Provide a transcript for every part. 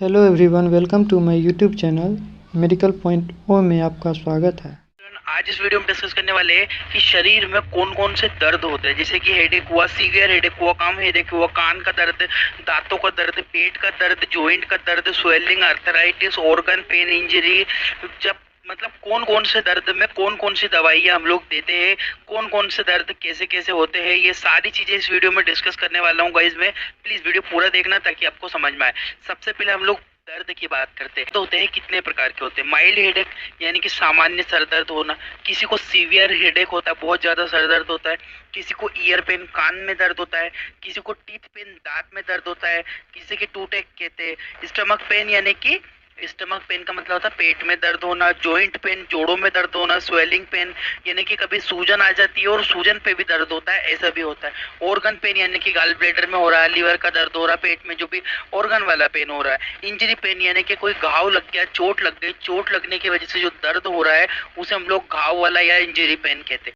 Hello everyone, welcome to my YouTube channel medical point ओ में आपका स्वागत है। आज इस वीडियो में डिस्कस करने वाले हैं कि शरीर में कौन कौन से दर्द होते हैं, जैसे कि हेडेक हुआ, सीवियर हेडेक हुआ, कम हेडेक हुआ, कान का दर्द, दांतों का दर्द, पेट का दर्द, जॉइंट का दर्द, swelling, arthritis, organ pain, injury, जब मतलब कौन कौन से दर्द में कौन कौन सी दवाइयाँ हम लोग देते हैं, कौन कौन से दर्द कैसे कैसे होते हैं, ये सारी चीजें इस वीडियो में डिस्कस करने वाला हूँ गाइस। में प्लीज वीडियो पूरा देखना ताकि आपको समझ में आए। सबसे पहले हम लोग दर्द की बात करते हैं। तो होते हैं कितने प्रकार के होते हैं। माइल्ड हेडेक यानी कि सामान्य सर दर्द होना, किसी को सीवियर हेडेक होता है, बहुत ज्यादा सर दर्द होता है, किसी को ईयर पेन कान में दर्द होता है, किसी को टीथ पेन दांत में दर्द होता है, किसी के टूटेक कहते हैं। स्टमक पेन यानी कि स्टमक पेन का मतलब होता है पेट में दर्द होना, जॉइंट पेन जोड़ों में दर्द होना, स्वेलिंग पेन यानी कि कभी सूजन आ जाती है और सूजन पे भी दर्द होता है, ऐसा भी होता है। ऑर्गन पेन यानी कि गॉल ब्लैडर में हो रहा है, लीवर का दर्द हो रहा है, पेट में जो भी ऑर्गन वाला पेन हो रहा है। इंजरी पेन यानी कि कोई घाव लग गया, चोट लग गई, चोट लगने की वजह से जो दर्द हो रहा है उसे हम लोग घाव वाला या इंजरी पेन कहते हैं।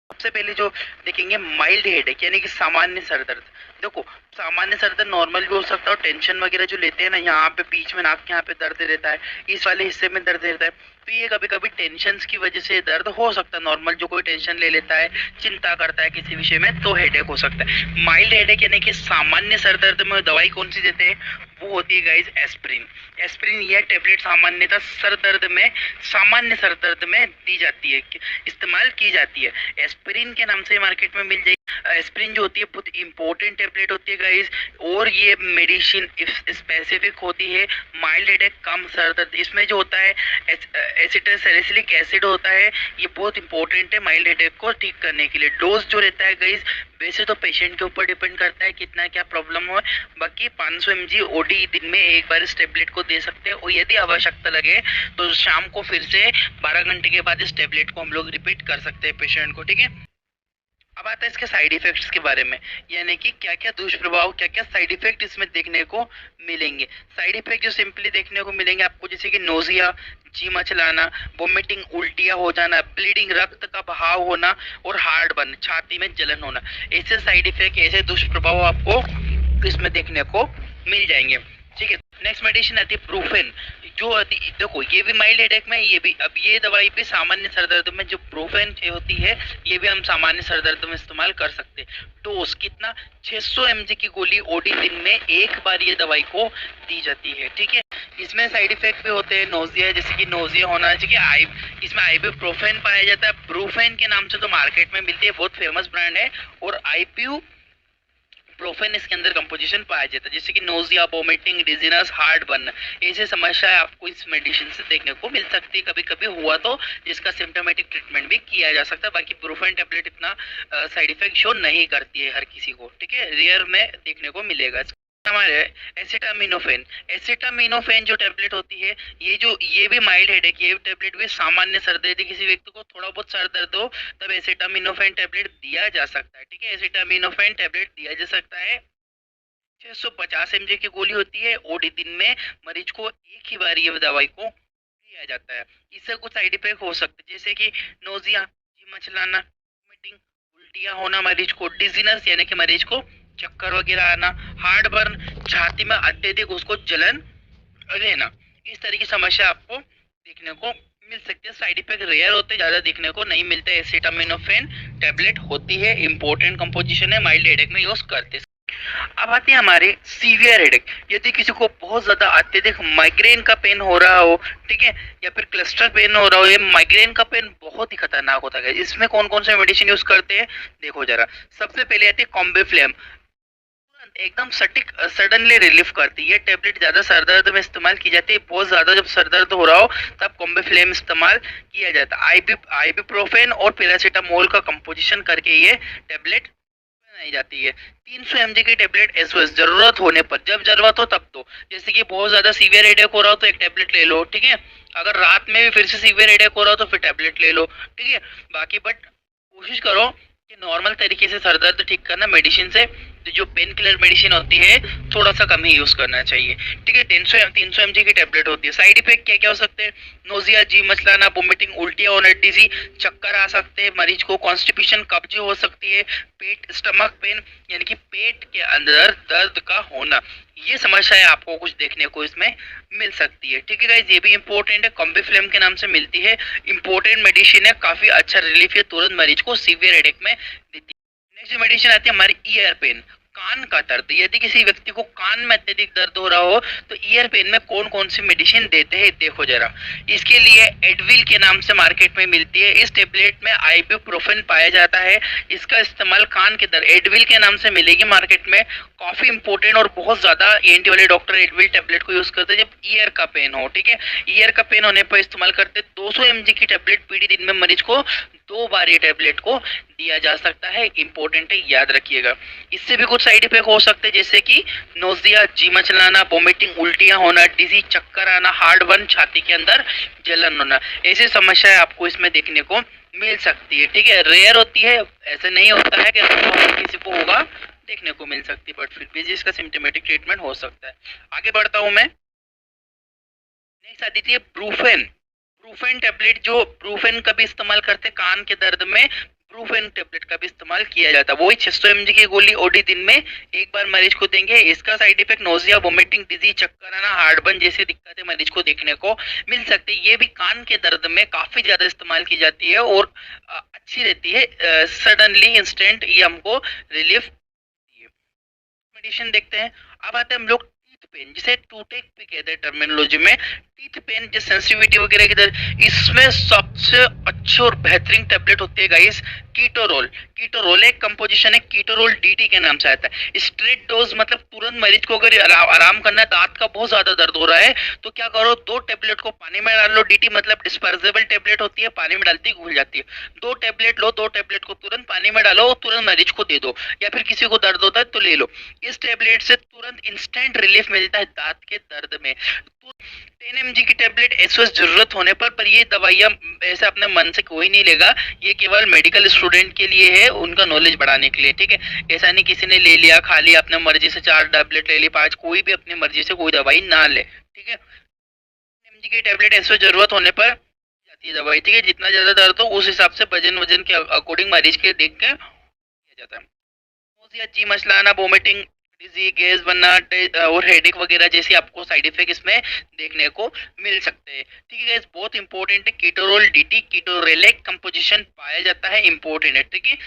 सबसे पहले जो देखेंगे माइल्ड हेडेक यानी कि सामान्य सर दर्द। देखो सामान्य सर दर्द नॉर्मल भी हो सकता है, और टेंशन वगैरह जो लेते हैं ना, यहाँ पे बीच में नाक के यहाँ पे दर्द रहता है, इस वाले हिस्से में दर्द रहता है, तो ये कभी कभी टेंशन की वजह से दर्द हो सकता है। नॉर्मल जो कोई टेंशन ले लेता है, चिंता करता है किसी विषय में, तो हेडेक हो सकता है। माइल्ड हेडेक यानी कि सामान्य सर दर्द में दवाई कौन सी देते हैं, वो होती है गाइज एस्प्रिन। एस्प्रिन यह टेबलेट सामान्यतः सर दर्द में, सामान्य सर दर्द में दी जाती है, इस्तेमाल की जाती है। एस्प्रिन के नाम से मार्केट में मिल जाएगी। एस्प्रिन जो होती है बहुत इंपॉर्टेंट टेबलेट होती है गाइज, और ये मेडिसिन स्पेसिफिक होती है। माइल्ड हेडेक कम सर दर्द, इसमें जो होता है एसिटिलसैलिसिलिक एसिड होता है, ये बहुत इंपॉर्टेंट है माइल्ड हेडेक को ठीक करने के लिए। डोज जो रहता है गाइज वैसे तो पेशेंट के ऊपर डिपेंड करता है कितना क्या प्रॉब्लम हो, बाकी 500 mg ओडी दिन में एक बार इस टेबलेट को दे सकते हैं, और यदि आवश्यकता लगे तो शाम को फिर से 12 घंटे के बाद इस टेबलेट को हम लोग रिपीट कर सकते हैं पेशेंट को, ठीक है। अब आता है इसके साइड इफेक्ट्स के बारे में, यानी कि क्या क्या दुष्प्रभाव, क्या क्या साइड इफेक्ट इसमें देखने को मिलेंगे। साइड इफेक्ट जो सिंपली देखने को मिलेंगे आपको, जैसे कि नोजिया, जी मचलाना, वोमिटिंग, उल्टियां हो जाना, ब्लीडिंग, रक्त का बहाव होना, और हार्ट बर्न, छाती में जलन होना, ऐसे साइड इफेक्ट, ऐसे दुष्प्रभाव आपको इसमें देखने को मिल जाएंगे, ठीक है। नेक्स्ट मेडिसिन आती है ब्रूफेन। जो देखो ये भी माइल्ड हेडेक में, ये भी, अब ये दवाई भी सामान्य सर दर्द में, जो ब्रूफेन होती है ये भी हम सामान्य सर दर्द में इस्तेमाल कर सकते हैं। डोज कितना, 600 mg की गोली ओडी दिन में एक बार ये दवाई को दी जाती है, ठीक है। इसमें साइड इफेक्ट भी होते हैं, नोजिया, जैसे कि नोजिया होना, जैसे कि इसमें आइबुप्रोफेन पाया जाता है। ब्रूफेन के नाम से तो मार्केट में मिलती है, बहुत फेमस ब्रांड है, और आईपीयू प्रोफेन इसके अंदर कंपोजिशन पाया जाता है, जैसे कि nausea, vomiting, dizziness, heart burn, ऐसे समस्याएं आपको इस मेडिसिन से देखने को मिल सकती है। कभी कभी हुआ तो जिसका सिम्टोमेटिक ट्रीटमेंट भी किया जा सकता है। बाकी ब्रूफेन टेबलेट इतना साइड इफेक्ट शो नहीं करती है हर किसी को, ठीक है, रेयर में देखने को मिलेगा। हमारे एसिटामिनोफेन, एसिटामिनोफेन जो टेबलेट होती है, ये भी माइल्ड हेडेक, ये टेबलेट भी सामान्य सर दर्द, किसी व्यक्ति को थोड़ा बहुत सर दर्द हो तब एसिटामिनोफेन टेबलेट दिया जा सकता है, ठीक है। एसिटामिनोफेन टेबलेट दिया जा सकता है। 650 mg की गोली होती है, ओडी दिन में मरीज को एक ही बार ये दवाई को दिया जाता है। इससे कुछ साइड इफेक्ट हो सकते हैं, जैसे कि नोजिया, जी मचलाना, वोमिटिंग, उल्टियां होना मरीज को, डिजीनेस यानी कि मरीज को चक्कर वगैरह आना, हार्ट बर्न, छाती में अत्यधिक उसको जलन रहना, इस तरह की समस्या आपको देखने को मिल सकती है। साइड इफेक्ट रेयर होते, ज्यादा देखने को नहीं मिलते। एसिटामिनोफेन टेबलेट होती है, इंपॉर्टेंट कंपोजिशन है, माइल्ड हेडेक में यूज करते हैं। अब आते हैं हमारे सीवियर हेडेक। यदि किसी को बहुत ज्यादा अत्यधिक माइग्रेन का पेन हो रहा हो, ठीक है, या फिर क्लस्टर पेन हो रहा हो, ये माइग्रेन का पेन बहुत ही खतरनाक होता है। इसमें कौन कौन से मेडिसिन यूज करते हैं देखो जरा। सबसे पहले आती है कॉम्बिफ्लेम, एकदम सटीक सडनली रिलीफ करती है। ये टेबलेट ज्यादा सर दर्द में इस्तेमाल की जाती है, बहुत ज्यादा जब सर दर्द हो रहा हो तब कॉम्बिफ्लेम इस्तेमाल किया जाता है। आइबुप्रोफेन और पैरासीटामोल का कंपोजिशन करके ये टेबलेट बनाई जाती है। 300 mg की टेबलेट एसओएस, जरूरत होने पर, जब जरूरत हो तब दो। जैसे कि बहुत ज्यादा सीवियर हेडेक हो रहा हो तो एक टेबलेट ले लो, ठीक है। अगर रात में भी फिर से सीवियर हेडेक हो रहा हो तो फिर टेबलेट ले लो, ठीक है। बाकी बट कोशिश करो कि नॉर्मल तरीके से सर दर्द ठीक करना मेडिसिन से तो जो पेन किलर मेडिसिन होती है थोड़ा सा कम ही यूज करना चाहिए। ठीक है, 300 mg की टेबलेट होती है। साइड इफेक्ट क्या क्या हो सकते हैं? नोजिया, जी मचलाना, वोमिटिंग, उल्टियाँ होना, डिजी, चक्कर आ सकते हैं मरीज को, कॉन्स्टिपेशन, कब्ज हो सकती है, पेट स्टमक पेन यानी कि पेट के अंदर दर्द का होना, ये समस्याएं आपको कुछ देखने को इसमें मिल सकती है। ठीक है गाइस, ये भी इंपॉर्टेंट है, कॉम्बिफ्लेम के नाम से मिलती है, इंपॉर्टेंट मेडिसिन है, काफी अच्छा रिलीफ है तुरंत मरीज को सीवियर हेडेक में देती है। नेक्स्ट मेडिसिन आती है हमारी ईयर पेन, कान का दर्द। यदि किसी व्यक्ति को कान में अत्यधिक दर्द हो रहा हो तो ईयर पेन में कौन कौन सी मेडिसिन देते हैं देखो जरा। इसके लिए एडविल के नाम से मार्केट में मिलती है। इस टेबलेट में आइबुप्रोफेन पाया जाता है। इसका इस्तेमाल कान के दर्द, एडविल के नाम से मिलेगी मार्केट में, काफी इंपॉर्टेंट और बहुत ज्यादा ईएनटी वाले डॉक्टर एडविल टेबलेट को यूज करते हैं जब ईयर का पेन हो। ठीक है, ईयर का पेन होने पर इस्तेमाल करते 200 mg की टेबलेट पीडी दिन में मरीज को 2 बार ये टेबलेट को दिया जा सकता है। इंपॉर्टेंट है, याद रखिएगा। इससे भी कुछ साइड इफेक्ट हो सकते हैं जैसे कि नोजिया, जी मचलाना, वोमिटिंग, उल्टियां होना, डिजी, चक्कर आना, हार्ट बर्न, छाती के अंदर जलन होना, ऐसी समस्याएं आपको इसमें देखने को मिल सकती है। ठीक है, रेयर होती है, ऐसे नहीं होता है कि किसी को होगा, देखने को मिल सकती है, बट फिर भी इसका सिम्टोमेटिक ट्रीटमेंट हो सकता है। आगे बढ़ता हूं मैं। नेक्स्ट आती थी ब्रूफेन। ब्रूफेन टेबलेट, जो ब्रूफेन का भी इस्तेमाल करते कान के दर्द में, ब्रूफेन टेबलेट का भी इस्तेमाल किया जाता है। वही 600 mg की गोली ओडी दिन में एक बार मरीज को देंगे। इसका साइड इफेक्ट नोजिया, वोमिटिंग, डिजी, चक्कर आना, हार्ट बर्न जैसी दिक्कतें मरीज को देखने को मिल सकती है। ये भी कान के दर्द में काफी ज्यादा इस्तेमाल की जाती है और अच्छी रहती है, सडनली इंस्टेंट ये हमको रिलीफ दिए। मेडिसिन देखते हैं। अब आते हैं हम लोग टीथ पेन, जिसे टूटेक भी कहते हैं टर्मिनोलॉजी में। टीथ पेन जो सेंसिटिविटी वगैरह की तरह, इसमें सबसे अच्छी और बेहतरीन टेबलेट होती है गाइस कीटोरोल। कीटोरोल एक कंपोजिशन है, कीटोरोल डीटी के नाम से आता है। स्ट्रेट डोज मतलब तुरंत मरीज को अगर आराम करना है, दांत का बहुत ज्यादा दर्द हो रहा है तो क्या करो, 2 टेबलेट को पानी में डाल लो। डीटी मतलब डिस्पर्जेबल टेबलेट होती है, पानी में डालती घुल जाती है। 2 टेबलेट लो, 2 टेबलेट को तुरंत पानी में डालो और तुरंत मरीज को दे दो, या फिर किसी को दर्द होता है तो ले लो। इस टेबलेट से तुरंत इंस्टेंट रिलीफ मिलता है दांत के दर्द में। 10 mg की टेबलेट एसओएस जरूरत होने पर ये दवाइयाँ ऐसे अपने मन से कोई नहीं लेगा, ये केवल मेडिकल स्टूडेंट के लिए है, उनका नॉलेज बढ़ाने के लिए। ठीक है, ऐसा नहीं किसी ने ले लिया खा लिया अपने मर्जी से, 4 टेबलेट ले ली 5, कोई भी अपनी मर्जी से कोई दवाई ना ले। ठीक है, mg की टेबलेट एसओएस जरूरत होने पर जाती है दवाई। ठीक है, जितना ज्यादा दर्द हो उस हिसाब से वजन के अकॉर्डिंग मरीज के देख के किया जाता है। नोजिया, जी मचलाना, वोमिटिंग, डिजी, गैस बनना और हेडेक वगैरह जैसे आपको साइड इफेक्ट इसमें देखने को मिल सकते हैं। ठीक है गाइस, बहुत इंपॉर्टेंट है कीटोरोल डीटी, कीटोरेलेक कंपोजिशन पाया जाता है, इंपॉर्टेंट है। ठीक है,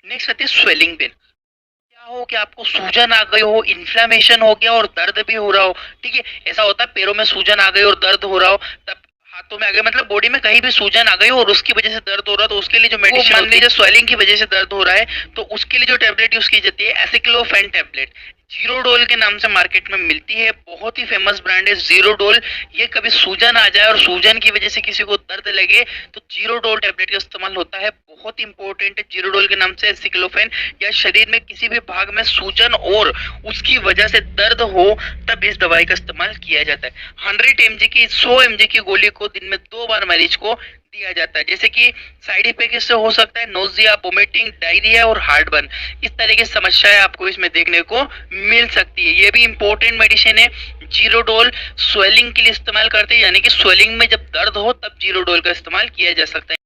नेक्स्ट आती है स्वेलिंग पेन। क्या हो कि आपको सूजन आ गई हो, इन्फ्लेमेशन हो गया और दर्द भी हो रहा हो। ठीक है, ऐसा होता है पैरों में सूजन आ गई और दर्द हो रहा हो, तब हाथों में आ गए, मतलब बॉडी में कहीं भी सूजन आ गई हो और उसकी वजह से दर्द हो रहा है तो उसके लिए जो मेडिसिन, मान लीजिए स्वेलिंग की वजह से दर्द हो रहा है तो उसके लिए जो टेबलेट यूज की जाती है एसिक्लोफेन टेबलेट, जीरोडोल के नाम से मार्केट में मिलती है। बहुत ही फेमस ब्रांड है जीरोडोल। ये कभी सूजन आ जाए और सूजन की वजह से किसी को दर्द लगे तो जीरोडोल टेबलेट का इस्तेमाल होता है, बहुत इंपॉर्टेंट है। जीरोडोल के नाम से एसिक्लोफेन, या शरीर में किसी भी भाग में सूजन और उसकी वजह से दर्द हो तब इस दवाई का इस्तेमाल किया जाता है। 100 mg की 100 mg की गोली को दिन में 2 बार मरीज को दिया जाता है। जैसे कि साइड इफेक्ट इससे हो सकता है नोजिया, वोमिटिंग, डायरिया और हार्ट बर्न, इस तरह की समस्याएं आपको इसमें देखने को मिल सकती है। ये भी इंपॉर्टेंट मेडिसिन है। जीरोडोल स्वेलिंग के लिए इस्तेमाल करते हैं, यानी कि स्वेलिंग में जब दर्द हो तब जीरोडोल का इस्तेमाल किया जा सकता है।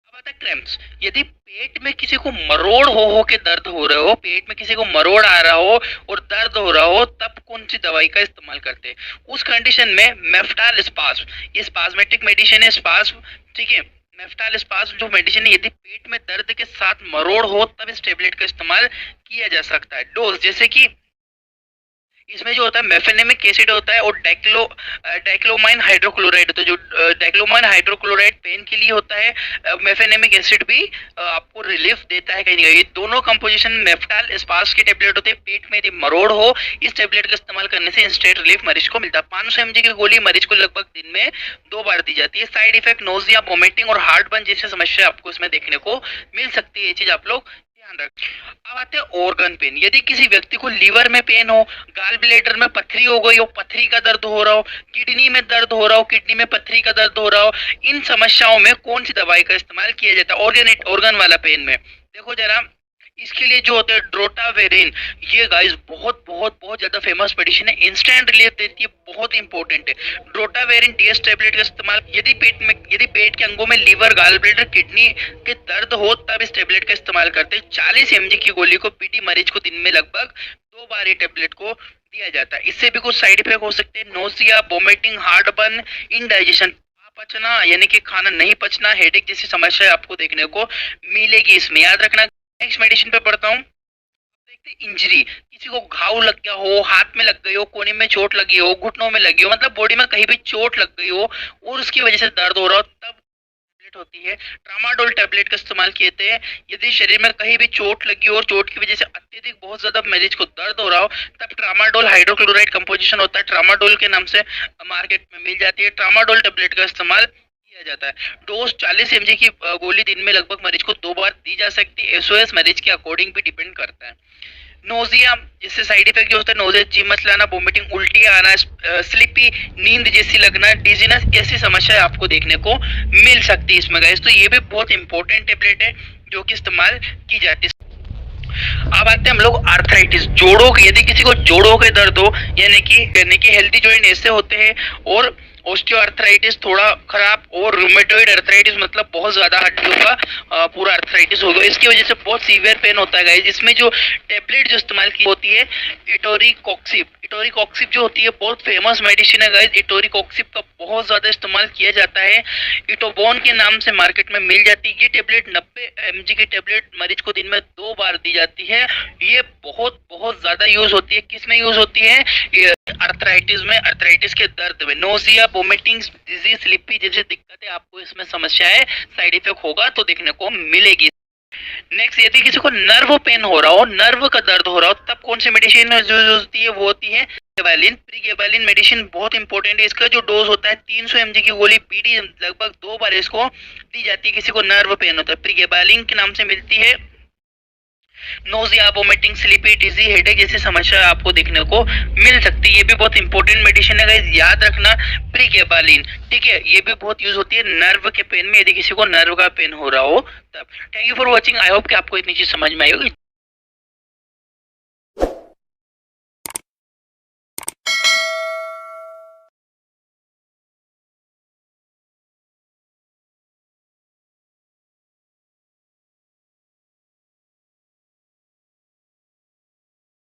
अब आता है क्रैम्प्स। यदि पेट में किसी को मरोड़ हो के दर्द हो रहा हो, पेट में किसी को मरोड़ आ रहा हो और दर्द हो रहा हो, तब कौन सी दवाई का इस्तेमाल करते हैं? उस कंडीशन में मेफ्टाल स्पाज्म, ये स्पाज्मेटिक मेडिसिन है, स्पाज्म। ठीक है, मेफ्टाल स्पाज्म जो मेडिसिन है, यदि पेट में दर्द के साथ मरोड़ हो तब इस टेबलेट का इस्तेमाल किया जा सकता है। डोज जैसे कि इसमें जो होता है मेफेनेमिक एसिड होता है और डाइक्लोमाइन हाइड्रोक्लोराइड होता है। जो डाइक्लोमाइन हाइड्रोक्लोराइड पेन के लिए होता है, मेफेनेमिक एसिड भी आपको रिलीफ देता है कहीं ना कहीं। ये दोनों कंपोजिशन मेफ्टाल स्पास की टेबलेट होते हैं। पेट में यदि मरोड़ हो, इस टेबलेट का इस्तेमाल करने से इंस्टेंट रिलीफ मरीज को मिलता है। 500 mg की गोली मरीज को लगभग दिन में 2 बार दी जाती है। साइड इफेक्ट नोजिया, वोमिटिंग और हार्ट बर्न जैसी समस्या आपको इसमें देखने को मिल सकती है। ये चीज आप लोग ध्यान रखें। अब आते हैं ऑर्गन पेन। यदि किसी व्यक्ति को लीवर में पेन हो, गाल ब्लैडर में पथरी हो गई हो, पथरी का दर्द हो रहा हो, किडनी में दर्द हो रहा हो, किडनी में पथरी का दर्द हो रहा हो, इन समस्याओं में कौन सी दवाई का इस्तेमाल किया जाता है ऑर्गन वाला पेन में? देखो जरा, इसके लिए जो होते हैं ड्रोटावेरिन, ये गाइस बहुत बहुत बहुत ज्यादा फेमस मेडिसिन है, इंस्टेंट रिलीफ देती है, बहुत इंपॉर्टेंट है। ड्रोटावेरिन डीएस टेबलेट का इस्तेमाल यदि पेट के अंगों में लीवर, गाल ब्लैडर, किडनी के दर्द हो तब इस टेबलेट का इस्तेमाल करते हैं। 40 mg की गोली को पीडी मरीज को दिन में लगभग 2 बार ये टेबलेट को दिया जाता है। इससे भी कुछ साइड इफेक्ट हो सकते हैं, nausea, vomiting, heartburn, indigestion, पचना यानी कि खाना नहीं पचना, हेडेक जैसी समस्या आपको देखने को मिलेगी इसमें, याद रखना। नेक्स्ट मेडिसिन पे पढ़ता हूँ। देखते इंजरी, किसी को घाव लग गया हो, हाथ में लग गई हो, कोने में चोट लगी हो, घुटनों में लगी हो, मतलब बॉडी में कहीं भी चोट लग गई हो और उसकी वजह से दर्द हो रहा हो, तब टेबलेट होती है। ट्रामाडोल टेबलेट का इस्तेमाल किए थे। यदि शरीर में कहीं भी चोट लगी हो और चोट की वजह से अत्यधिक बहुत ज्यादा मरीज को दर्द हो रहा हो, तब ट्रामाडोल हाइड्रोक्लोराइड कंपोजिशन होता है, ट्रामाडोल के नाम से मार्केट में मिल जाती है। ट्रामाडोल टेबलेट का इस्तेमाल किया जाता है। डोज 40 mg की गोली दिन में लगभग मरीज को 2 बार दी जा सकती है। एसओएस मरीज के अकॉर्डिंग भी डिपेंड करता है। नोजिया, इससे साइड इफेक्ट जो होता है नोजिया, जी मचलाना, वोमिटिंग, उल्टी आना, स्लिपी, नींद जैसी लगना, डिजीनेस, ऐसी समस्या आपको देखने को मिल सकती है इसमें गाइस। तो ये भी बहुत इंपॉर्टेंट टेबलेट है जो कि इस्तेमाल की जाती है। अब आते हैं हम लोग आर्थराइटिस, जोड़ों के, यदि किसी को जोड़ों के दर्द हो, यानी कि हेल्दी जॉइंट ऐसे होते हैं और ऑस्टियोआर्थराइटिस थोड़ा खराब, और रूमेटॉइड अर्थराइटिस मतलब बहुत ज्यादा हड्डियों का पूरा अर्थराइटिस होगा, इसकी वजह से बहुत सीवियर पेन होता है गाइस। इसमें जो टेबलेट जो इस्तेमाल की होती है इटोरिकॉक्सिब, इटोरिकॉक्सिब जो होती है बहुत फेमस मेडिसिन है गाइस। इटोरिकॉक्सिब का बहुत ज्यादा इस्तेमाल किया जाता है, इटोबोन के नाम से मार्केट में मिल जाती है। ये टेबलेट 90 mg की टेबलेट मरीज को दिन में 2 बार दी जाती है। ये बहुत बहुत ज्यादा यूज होती है, किस में यूज होती है? अर्थराइटिस में, अर्थराइटिस के दर्द में। नोजिया, वोमिटिंग, डिजीज, स्लिपी जैसी दिक्कतें आपको इसमें समस्याएं, साइड इफेक्ट होगा तो देखने को मिलेगी। नेक्स्ट, यदि किसी को नर्व पेन हो रहा हो, नर्व का दर्द हो रहा हो, तब कौन सी मेडिसिन जो होती है वो होती है प्रीगेबालिन। प्रीगेबालिन मेडिसिन बहुत इंपॉर्टेंट है। इसका जो डोज होता है 300 mg की गोली पीडी लगभग 2 बार इसको दी जाती है किसी को नर्व पेन होता है। प्रीगेबालिन के नाम से मिलती है। नोजिया, वोमिटिंग, स्लीपी, डिजी, हेडेक जैसी समस्या आपको देखने को मिल सकती है। ये भी बहुत इंपॉर्टेंट मेडिसिन है गाइस, याद रखना प्रीगेबालिन, ठीक है। ये भी बहुत यूज होती है नर्व के पेन में, यदि किसी को नर्व का पेन हो रहा हो तब। Thank you for watching, I hope कि आपको इतनी चीज समझ में आई होगी।